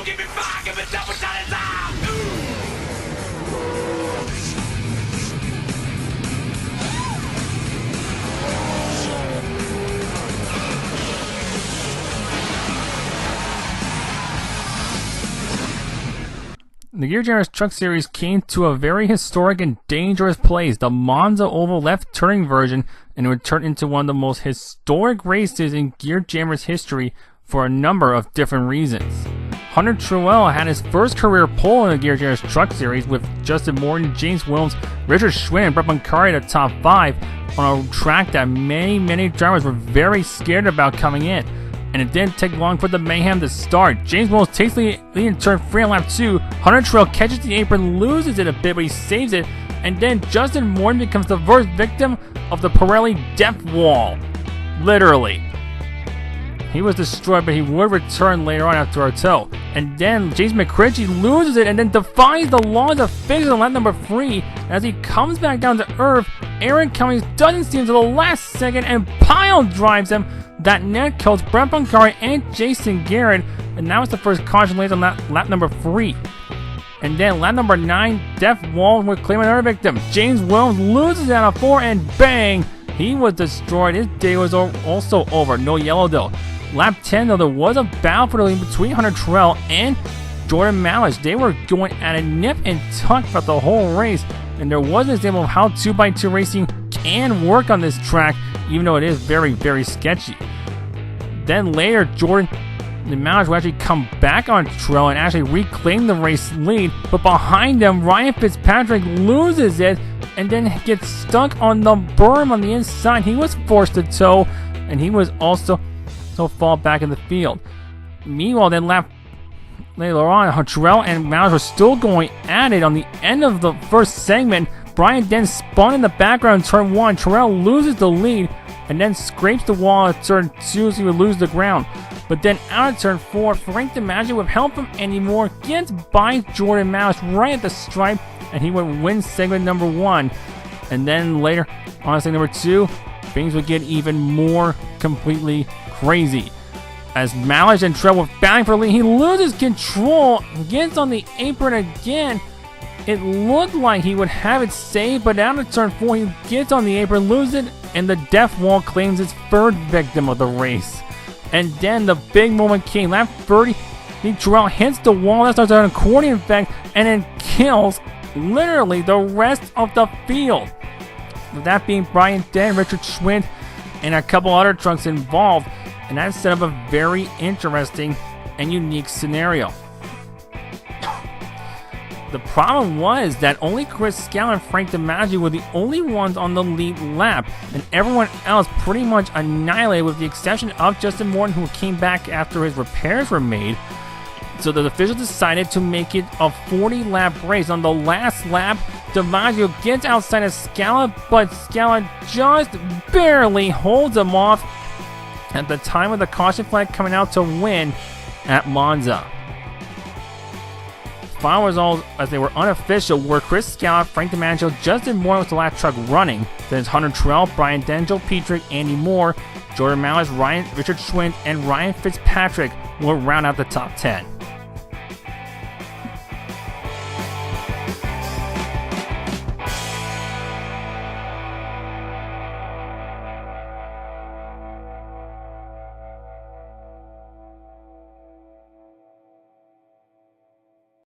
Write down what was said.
give me five, give me double time. The Gear Jammers Truck Series came to a very historic and dangerous place, the Monza Oval left turning version, and it would turn into one of the most historic races in Gear Jammers history for a number of different reasons. Hunter Truell had his first career pole in the Gear Jammers Truck Series with Justin Morton, James Williams, Richard Schwinn, and Brett Moncari at the top 5 on a track that many drivers were very scared about coming in. And it didn't take long for the mayhem to start. James Williams takes the lead in turn 3 on lap 2. Hunter Truell catches the apron, loses it a bit, but he saves it. And then Justin Morton becomes the first victim of the Pirelli death wall. Literally. He was destroyed, but he would return later on after a tow. And then James McCritchie loses it and then defies the laws of physics on lap number 3. As he comes back down to earth, Aaron Cummings doesn't see him until the last second and pile drives him. That net kills Brett Moncari and Jason Garrett, and that was the first caution laid on lap number 3. And then lap number 9, Death Wall would claim another victim. James Williams loses out of 4, and bang! He was destroyed. His day was also over. No yellow though. Lap 10 though, there was a battle for the lead between Hunter Truell and Jordan Malish. They were going at a nip and tuck throughout the whole race, and there was an example of how 2x2 racing can work on this track, even though it is very sketchy. Then later, Jordan and Malish will actually come back on Truell and actually reclaim the race lead, but behind them, Ryan Fitzpatrick loses it and then gets stuck on the berm on the inside. He was forced to tow, and he was also fall back in the field. Meanwhile, then lap later on, Truell and Malish were still going at it on the end of the first segment. Brian then spun in the background in turn 1. Truell loses the lead and then scrapes the wall at turn 2, so he would lose the ground. But then out of turn 4, Frank DiMaggio would help him anymore, gets by Jordan Malish right at the stripe, and he would win segment number 1. And then later on segment number 2, things would get even more completely crazy. As Malish and Truell were battling for the lead, he loses control, gets on the apron again. It looked like he would have it saved, but out of turn 4, he gets on the apron, loses it, and the death wall claims its third victim of the race. And then the big moment came. Lap 30, Truell hits the wall, that starts an accordion effect, and then kills literally the rest of the field. With that being Brian Den, Richard Schwinn, and a couple other trucks involved, and that set up a very interesting and unique scenario. The problem was that only Chris Scow and Frank DiMaggio were the only ones on the lead lap, and everyone else pretty much annihilated with the exception of Justin Morton, who came back after his repairs were made. So the officials decided to make it a 40-lap race. On the last lap, DiMaggio gets outside of Scala, but Scala just barely holds him off at the time of the caution flag coming out to win at Monza. Final results, as they were unofficial, were Chris Scala, Frank DiMaggio, Justin Moore was the last truck running. Then it's Hunter Truell, Brian Denjo, Petrick, Andy Moore, Jordan Malish, Richard Schwinn, and Ryan Fitzpatrick will round out the top 10.